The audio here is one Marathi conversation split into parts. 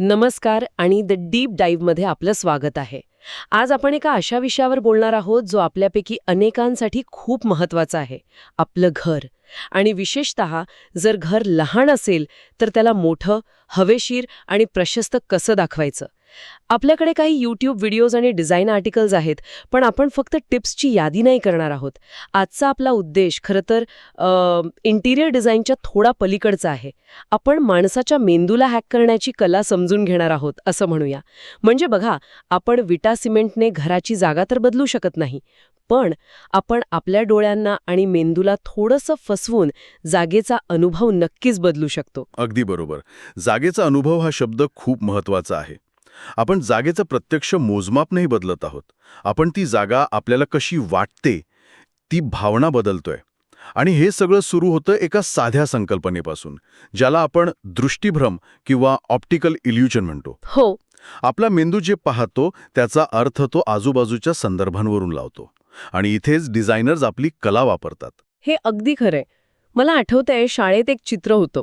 नमस्कार आणि द डीप डाईव्हमध्ये आपलं स्वागत आहे. आज आपण एका अशा विषयावर बोलणार आहोत जो आपल्यापैकी अनेकांसाठी खूप महत्त्वाचा आहे, आपलं घर. आणि विशेषतः जर घर लहान असेल तर त्याला मोठं, हवेशीर आणि प्रशस्त कसं दाखवायचं. आपल्याकडे काही यूट्यूब व्हिडिओज आणि डिझाईन आर्टिकल्स आहेत, पण आपण फक्त टिप्सची यादी नाही करणार आहोत. आजचा आपला उद्देश खरं तर इंटिरियर डिझाईनच्या थोडा पलीकडचा आहे. आपण माणसाच्या मेंदूला हॅक करण्याची कला समजून घेणार आहोत असं म्हणूया. म्हणजे बघा, आपण विटा सिमेंटने घराची जागा तर बदलू शकत नाही, पण आपण आपल्या डोळ्यांना आणि मेंदूला थोडंसं फसवून जागेचा अनुभव नक्कीच बदलू शकतो. अगदी बरोबर. जागेचा अनुभव हा शब्द खूप महत्वाचा आहे. आपण जागेचं प्रत्यक्ष मोजमाप नाही बदलत आहोत. आपण ती जागा आपल्याला कशी वाटते, ती भावना बदलतोय. आणि हे सगळं सुरू होतं एका साध्या संकल्पनेपासून, ज्याला आपण दृष्टिभ्रम किंवा ऑप्टिकल इल्युजन म्हणतो. हो. आपला मेंदू जे पाहतो त्याचा अर्थ तो आजूबाजूच्या संदर्भांवरून लावतो. आणि इथेच डिझायनर्स आपली कला वापरतात. हे अगदी खरंय. मला आठवतंय, शाळेत एक चित्र होतं.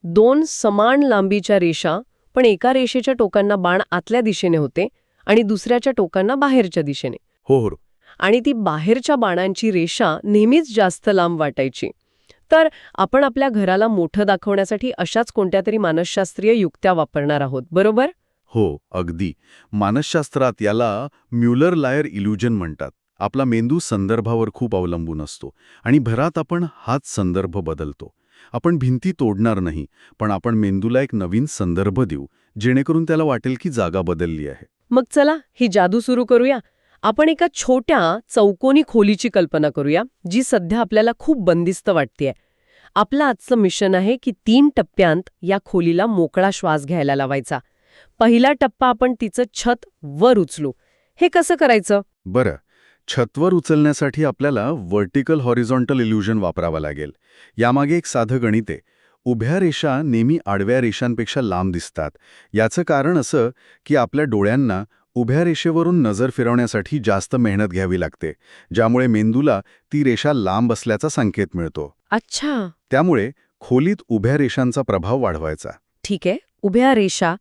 2 समान लांबीच्या रेषा, पण एका रेषेच्या टोकांना बाण आतल्या दिशेने होते आणि दुसऱ्याच्या टोकांना बाहेरच्या दिशेने. हो हो. आणि ती बाहेरच्या बाणांची रेषा नेहमीच जास्त लांब वाटायची. तर आपण आपल्या घराला मोठं दाखवण्यासाठी अशाच कोणत्यातरी मानसशास्त्रीय युक्त्या वापरणार आहोत, बरोबर? हो, अगदी. मानसशास्त्रात याला म्युलर लायर इल्युजन म्हणतात. आपला मेंदू संदर्भावर खूप अवलंबून असतो आणि भरात आपण हाच संदर्भ बदलतो. आपण भिंती तोडणार नाही, पण आपण मेंदूला एक नवीन संदर्भ देऊ, जेणेकरून त्याला वाटेल की जागा बदलली आहे. मग चला ही जादू सुरू करूया. आपण एका छोट्या चौकोनी खोलीची कल्पना करूया, जी सध्या आपल्याला खूप बंदिस्त वाटतेय. आपलं आजचं मिशन आहे की 3 टप्प्यांत या खोलीला मोकळा श्वास घ्यायला लावायचा. पहिला टप्पा, आपण तिचं छत वर उचलू. हे कसं करायचं? बरं, छतवर उचलण्यासाठी आपल्याला व्हर्टिकल हॉरिझॉन्टल इल्युजन वापरावा लागेल. यामागे एक साधं गणित आहे. उभ्या रेषा नेहमी आडव्या रेषांपेक्षा लांब दिसतात. याचं कारण असं की आपल्या डोळ्यांना उभ्या रेषेवरून नजर फिरवण्यासाठी जास्त मेहनत घ्यावी लागते, ज्यामुळे मेंदूला ती रेषा लांब असल्याचा संकेत मिळतो. अच्छा. त्यामुळे खोलीत उभ्या रेषांचा प्रभाव वाढवायचा. ठीक आहे. उभ्या रेषा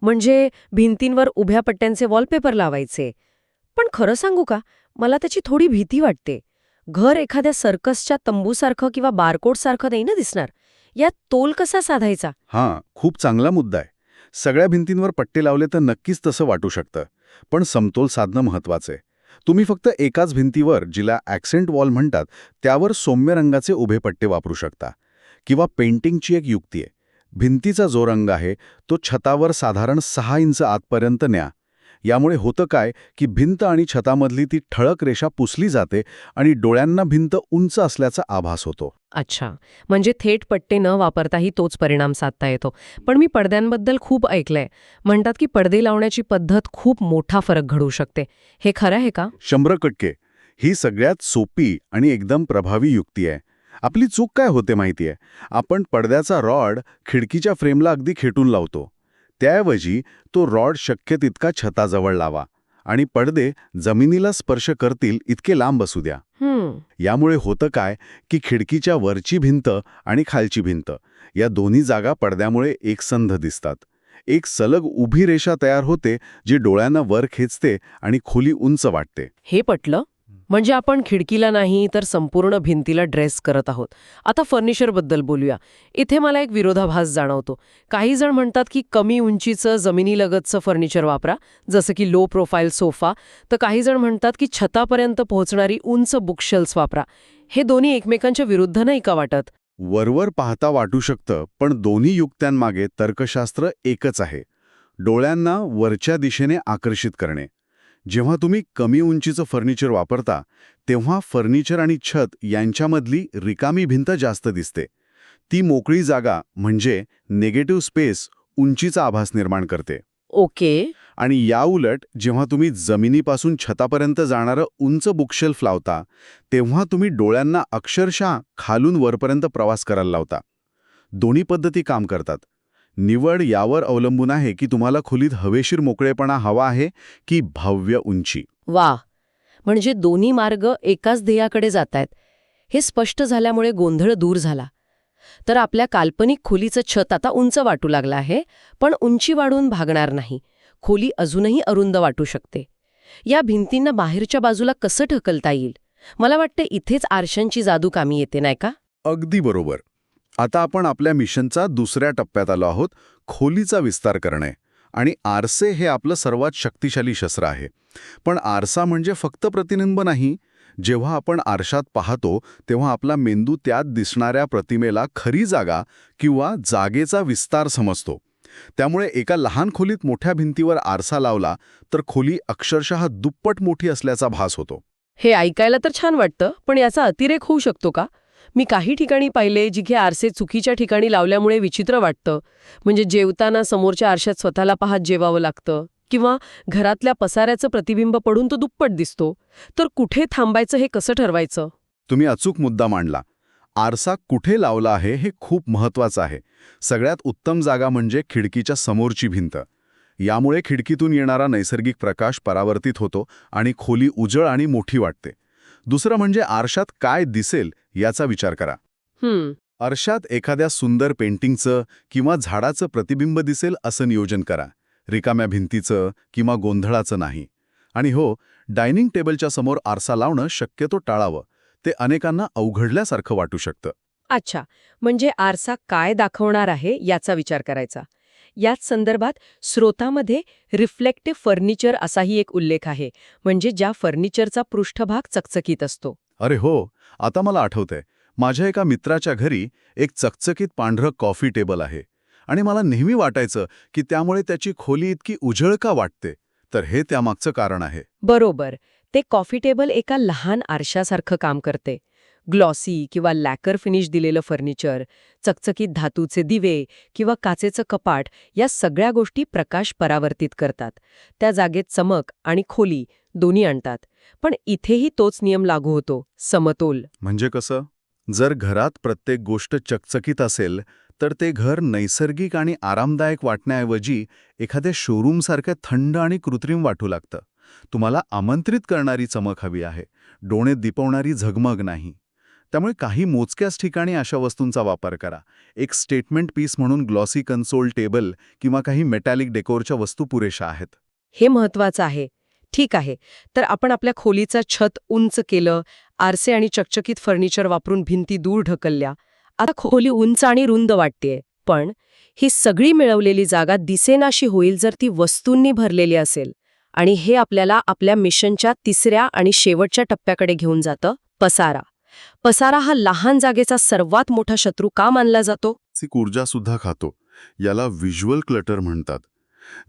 म्हणजे भिंतींवर उभ्या पट्ट्यांचे वॉलपेपर लावायचे. पण खरं सांगू का, मला त्याची थोडी भीती वाटते. घर एखाद्या सर्कसच्या तंबूसारखं किंवा बारकोडसारखं नाही ना दिसणार. यात तोल कसा साधायचा? हां, खूप चांगला मुद्दा आहे. सगळ्या भिंतींवर पट्टे लावले तर नक्कीच तसं वाटू शकतं, पण समतोल साधणं महत्वाचं आहे. तुम्ही फक्त एकाच भिंतीवर, जिला ॲक्सेंट वॉल म्हणतात, त्यावर सौम्य रंगाचे उभे पट्टे वापरू शकता. किंवा पेंटिंगची एक युक्ती आहे. भिंतीचा जो रंग आहे तो छतावर साधारण 6 इंच आतपर्यंत न्या. यामुळे होतं काय की भिंत आणि छतामधली ती ठळक रेषा पुसली जाते आणि डोळ्यांना भिंत उंच असल्याचा आभास होतो. अच्छा, म्हणजे थेट पट्टे न वापरताही तोच परिणाम साधता येतो. पण मी पडद्यांबद्दल खूप ऐकलंय. म्हणतात की पडदे लावण्याची पद्धत खूप मोठा फरक घडवू शकते. हे खरं आहे का? 100% ही सगळ्यात सोपी आणि एकदम प्रभावी युक्ती आहे. आपली चूक काय होते माहितीये, आपण पडद्याचा रॉड खिडकीच्या फ्रेमला अगदी खेटून लावतो. त्याऐवजी तो रॉड शक्य तितका छताजवळ लावा आणि पडदे जमिनीला स्पर्श करतील इतके लांब असू द्या. यामुळे होतं काय की खिडकीच्या वरची भिंत आणि खालची भिंत या दोन्ही जागा पडद्यामुळे एकसंध दिसतात. एक सलग उभी रेषा तयार होते, जी डोळ्यांना वर खेचते आणि खोली उंच वाटते. हे पटलं. म्हणजे आपण खिडकीला नाही तर संपूर्ण भिंतीला ड्रेस करत आहोत. आता फर्निचरबद्दल बोलूया. इथे मला एक विरोधाभास जाणवतो. काही जण म्हणतात की कमी उंचीचं जमिनीलगतचं फर्निचर वापरा, जसं की लो प्रोफाईल सोफा. तर काही जण म्हणतात की छतापर्यंत पोहोचणारी उंच बुकशेल्फ्स वापरा. हे दोन्ही एकमेकांच्या विरुद्ध नाही का वाटत? वरवर पाहता वाटू शकतं, पण दोन्ही युक्त्यांमागे तर्कशास्त्र एकच आहे. डोळ्यांना वरच्या दिशेने आकर्षित करणे. जेव्हा तुम्ही कमी उंचीचं फर्निचर वापरता, तेव्हा फर्निचर आणि छत यांच्यामधली रिकामी भिंत जास्त दिसते. ती मोकळी जागा म्हणजे नेगेटिव्ह स्पेस उंचीचा आभास निर्माण करते. ओके. आणि याउलट जेव्हा तुम्ही जमिनीपासून छतापर्यंत जाणारं उंच बुकशेल्फ लावता, तेव्हा तुम्ही डोळ्यांना अक्षरशः खालून वरपर्यंत प्रवास करायला लावता. दोन्ही पद्धती काम करतात. निवड यावर अवलंबून आहे की तुम्हाला खोलीत हवेशीर मोकळेपणा हवा आहे की भव्य उंची. वा, म्हणजे दोन्ही मार्ग एकाच ध्येयाकडे जातायत. हे स्पष्ट झाल्यामुळे गोंधळ दूर झाला. तर आपल्या काल्पनिक खोलीचं छत आता उंच वाटू लागलं आहे, पण उंची वाढून भागणार नाही. खोली अजूनही अरुंद वाटू शकते. या भिंतींना बाहेरच्या बाजूला कसं ढकलता येईल? मला वाटतं इथेच आरशांची जादू कामी येते, नाही का? अगदी बरोबर. आता आपण आपल्या मिशनचा दुसऱ्या टप्प्यात आलो आहोत, खोलीचा विस्तार करणे. आणि आरसे हे आपलं सर्वात शक्तिशाली शस्त्र आहे. पण आरसा म्हणजे फक्त प्रतिबिंब नाही. जेव्हा आपण आरशात पाहतो तेव्हा आपला मेंदू त्यात दिसणाऱ्या प्रतिमेला खरी जागा किंवा जागेचा विस्तार समजतो. त्यामुळे एका लहान खोलीत मोठ्या भिंतीवर आरसा लावला तर खोली अक्षरशः दुप्पट मोठी असल्याचा भास होतो. हे ऐकायला तर छान वाटतं, पण याचा अतिरेक होऊ शकतो का? मी काही ठिकाणी पाहिले जिथे आरसे चुकीच्या ठिकाणी लावल्यामुळे विचित्र वाटतं. म्हणजे जेवताना समोरच्या आरशात स्वतःला पाहत जेवावं लागतं, किंवा घरातल्या पसाऱ्याचं प्रतिबिंब पडून तो दुप्पट दिसतो. तर कुठे थांबायचं हे कसं ठरवायचं? तुम्ही अचूक मुद्दा मांडला. आरसा कुठे लावला आहे हे खूप महत्वाचं आहे. सगळ्यात उत्तम जागा म्हणजे खिडकीच्या समोरची भिंत. यामुळे खिडकीतून येणारा नैसर्गिक प्रकाश परावर्तित होतो आणि खोली उजळ आणि मोठी वाटते. दुसरं म्हणजे आरशात काय दिसेल याचा विचार करा. आरशात एखाद्या सुंदर पेंटिंगचं किंवा झाडाचं प्रतिबिंब दिसेल असं नियोजन करा. रिकाम्या भिंतीचं किंवा गोंधळाचं नाही. आणि हो, डायनिंग टेबलच्या समोर आरसा लावणं शक्यतो टाळावं. ते अनेकांना अवघडल्यासारखं वाटू शकतं. अच्छा, म्हणजे आरसा काय दाखवणार आहे याचा विचार करायचा. याच संदर्भात स्रोतामध्ये रिफ्लेक्टिव्ह फर्निचर असाही एक उल्लेख आहे, म्हणजे ज्या फर्निचरचा पृष्ठभाग चकचकीत असतो. अरे हो, आता मला आठवतंय. माझ्या एका मित्राच्या घरी एक चकचकीत पांढरं कॉफी टेबल आहे आणि मला नेहमी वाटायचं की त्यामुळे त्याची खोली इतकी उजळ का वाटते. तर हे त्यामागचं कारण आहे. बरोबर, ते कॉफी टेबल एका लहान आरशासारखं काम करते. ग्लॉसी किंवा लॅकर फिनिश दिलेलं फर्निचर, चकचकीत धातूचे दिवे किंवा काचेचं कपाट या सगळ्या गोष्टी प्रकाश परावर्तित करतात. त्या जागेत चमक आणि खोली दोन्ही आणतात. पण इथेही तोच नियम लागू होतो, समतोल. म्हणजे कसं? जर घरात प्रत्येक गोष्ट चकचकीत असेल तर ते घर नैसर्गिक आणि आरामदायक वाटण्याऐवजी एखाद्या शोरूमसारख्या थंड आणि कृत्रिम वाटू लागतं. तुम्हाला आमंत्रित करणारी चमक हवी आहे, डोळे दिपवणारी झगमग नाही. त्यामुळे काही मोजक्याच ठिकाणी अशा वस्तूंचा वापर करा. एक स्टेटमेंट पीस म्हणून ग्लॉसी कन्सोल टेबल किंवा काही मेटॅलिक डेकोरच्या वस्तू पुरेशा आहेत. हे महत्वाचं आहे. ठीक आहे, तर आपण आपल्या खोलीचं छत उंच केलं, आरसे आणि चकचकीत फर्निचर वापरून भिंती दूर ढकलल्या. आता खोली उंच आणि रुंद वाटतेय. पण ही सगळी मिळवलेली जागा दिसेनाशी होईल जर ती वस्तूंनी भरलेली असेल. आणि हे आपल्याला आपल्या मिशनच्या तिसऱ्या आणि शेवटच्या टप्प्याकडे घेऊन जातं, पसारा. पसारा हा लहान जागेचा सर्वात मोठा शत्रू का मानला जातो? ऊर्जा सुद्धा खातो. याला व्हिज्युअल क्लटर म्हणतात.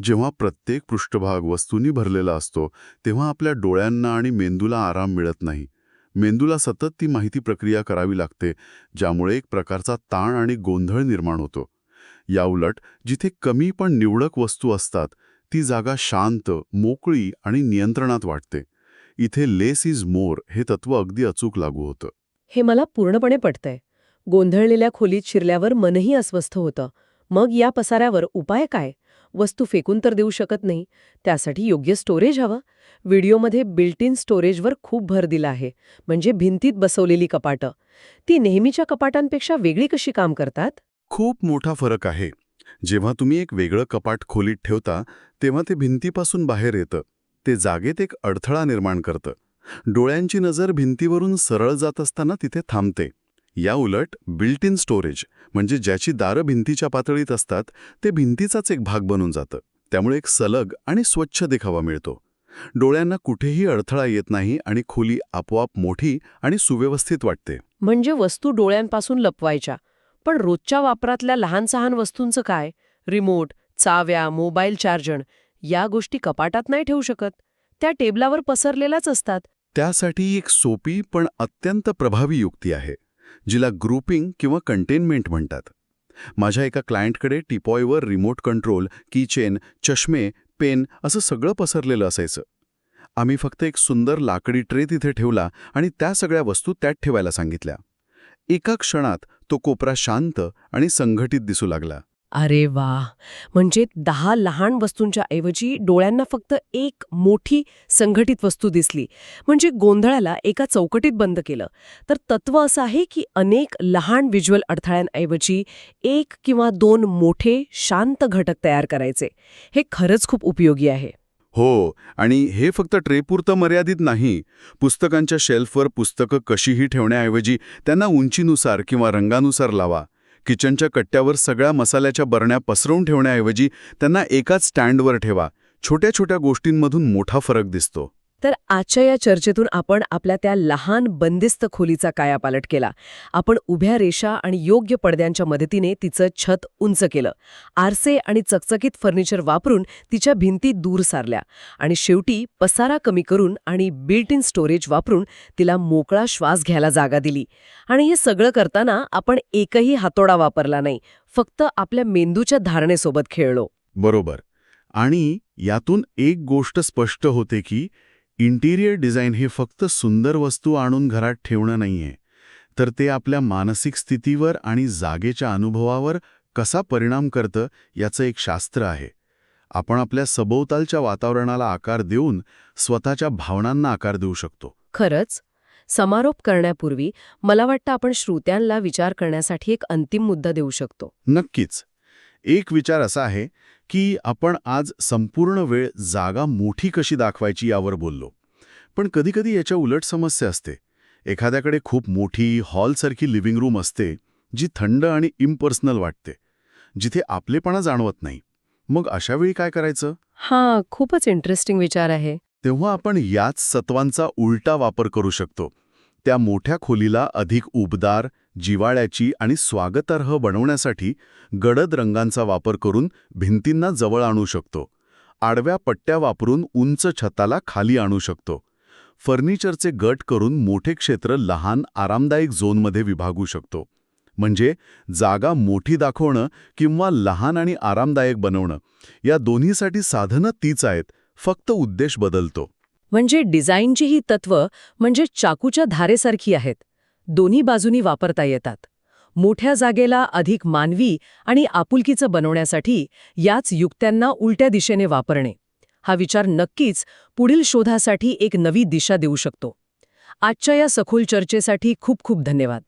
जेव्हा प्रत्येक पृष्ठभाग वस्तूंनी भरलेला असतो तेव्हा आपल्या डोळ्यांना आणि मेंदूला आराम मिळत नाही. मेंदूला सतत ती माहिती प्रक्रिया करावी लागते, ज्यामुळे एक प्रकारचा ताण आणि गोंधळ निर्माण होतो. याउलट जिथे कमी पण निवडक वस्तू असतात ती जागा शांत, मोकळी आणि नियंत्रणात वाटते. इथे लेस इज मोर हे तत्व अगदी अचूक लागू होतं. हे मला पूर्णपणे पटतंय. गोंधळलेल्या खोलीत शिरल्यावर मनही अस्वस्थ होतं. मग या पसाऱ्यावर उपाय काय? वस्तू फेकून तर देऊ शकत नाही. त्यासाठी योग्य स्टोरेज हवं. व्हिडिओमध्ये बिल्ट इन स्टोरेजवर खूप भर दिला आहे. म्हणजे भिंतीत बसवलेली कपाटं. ती नेहमीच्या कपाटांपेक्षा वेगळी कशी काम करतात? खूप मोठा फरक आहे. जेव्हा तुम्ही एक वेगळं कपाट खोलीत ठेवता तेव्हा ते भिंतीपासून बाहेर येतं. ते जागेत एक अडथळा निर्माण करतं. डोळ्यांची नजर भिंतीवरून सरळ जात असताना तिथे थांबते. या उलट बिल्ट इन स्टोरेज म्हणजे ज्याची दारं भिंतीच्या पातळीत असतात ते भिंतीचाच एक भाग बनून जातं. त्यामुळे एक सलग आणि स्वच्छ देखावा मिळतो. डोळ्यांना कुठेही अडथळा येत नाही आणि खोली आपोआप मोठी आणि सुव्यवस्थित वाटते. म्हणजे वस्तू डोळ्यांपासून लपवायच्या. पण रोजच्या वापरातल्या लहान सहान वस्तूंचं काय? रिमोट, चाव्या, मोबाईल चार्जर या गोष्टी कपाटात नाही ठेवू शकत. त्या टेबलावर पसरलेल्याच असतात. त्यासाठी एक सोपी पण अत्यंत प्रभावी युक्ती आहे, जिला ग्रुपिंग किंवा कंटेनमेंट म्हणतात. माझ्या एका क्लायंटकडे टिपॉयवर रिमोट कंट्रोल, कीचेन, चष्मे, पेन असं सगळं पसरलेलं असायचं. आम्ही फक्त एक सुंदर लाकडी ट्रे तिथे ठेवला आणि त्या सगळ्या वस्तू त्यात ठेवायला सांगितल्या. एका क्षणात तो कोपरा शांत आणि संघटित दिसू लागला. अरे वा, म्हणजे 10 लहान वस्तूंच्या ऐवजी डोळ्यांना फक्त एक मोठी संघटित वस्तू दिसली, म्हणजे गोंधळाला एका चौकटीत बंद केलं. तर तत्व असं आहे की अनेक लहान व्हिज्युअल अडथळ्यांऐवजी 1 किंवा 2 मोठे शांत घटक तयार करायचे. हे खरंच खूप उपयोगी आहे. हो, आणि हे फक्त ट्रेपुरतं मर्यादित नाही. पुस्तकांच्या शेल्फवर पुस्तकं कशीही ठेवण्याऐवजी त्यांना उंचीनुसार किंवा रंगानुसार लावा. किचनच्या कट्ट्यावर सगळ्या मसाल्याच्या बरण्या पसरवून ठेवण्याऐवजी त्यांना एकाच स्टँडवर ठेवा. छोट्या छोट्या गोष्टींमधून मोठा फरक दिसतो. तर आजच्या या चर्चेतून आपण आपल्या त्या लहान बंदिस्त खोलीचा कायापालट केला. आपण उभ्या रेषा आणि योग्य पडद्यांच्या मदतीने तिचं छत उंच केलं. आरसे आणि चकचकीत फर्निचर वापरून तिच्या भिंती दूर सारल्या. आणि शेवटी पसारा कमी करून आणि बिल्ट इन स्टोरेज वापरून तिला मोकळा श्वास घ्यायला जागा दिली. आणि हे सगळं करताना आपण एकही हातोडा वापरला नाही, फक्त आपल्या मेंदूच्या धारणेसोबत खेळलो. बरोबर. आणि यातून एक गोष्ट स्पष्ट होते की इंटिरियर डिझाईन हे फक्त सुंदर वस्तू आणून घरात ठेवणं नाहीये, तर ते आपल्या मानसिक स्थितीवर आणि जागेच्या अनुभवावर कसा परिणाम करतं याचं एक शास्त्र आहे. आपण आपल्या सभोवतालच्या वातावरणाला आकार देऊन स्वतःच्या भावनांना आकार देऊ शकतो. खरंच. समारोप करण्यापूर्वी मला वाटतं आपण श्रोत्यांना विचार करण्यासाठी एक अंतिम मुद्दा देऊ शकतो. नक्कीच. एक विचार असा आहे की आपण आज संपूर्ण वेळ जागा मोठी कशी दाखवायची यावर बोललो. पण कधीकधी याच्या उलट समस्या असते. एखाद्याकडे खूप मोठी हॉलसारखी लिव्हिंग रूम असते, जी थंड आणि इम्पर्सनल वाटते, जिथे आपलेपणा जाणवत नाही. मग अशा वेळी काय करायचं? हां, खूपच इंटरेस्टिंग विचार आहे. तेव्हा आपण याच सत्वांचा उलटा वापर करू शकतो. त्या मोठ्या खोलीला अधिक उबदार, जिव्हाळ्याची आणि स्वागतार्ह बनवण्यासाठी गडद रंगांचा वापर करून भिंतींना जवळ आणू शकतो. आडव्या पट्ट्या वापरून उंच छताला खाली आणू शकतो. फर्निचरचे गट करून मोठे क्षेत्र लहान, आरामदायक झोनमध्ये विभागू शकतो. म्हणजे जागा मोठी दाखवणं किंवा लहान आणि आरामदायक बनवणं, या दोन्हीसाठी साधनं तीच आहेत, फक्त उद्देश बदलतो. म्हणजे डिझाईनची ही तत्व म्हणजे चाकूच्या धारेसारखी आहेत. दोन्ही बाजूनी वापरता येतात. मोठ्या जागेला अधिक मानवी आणि आपुलकीचं बनवण्यासाठी याच युक्त्यांना उलट्या दिशेने वापरणे. हा विचार नक्कीच पुढील शोधासाठी एक नवी दिशा देऊ शकतो. आजच्या या सखोल चर्चेसाठी खूप खूप धन्यवाद.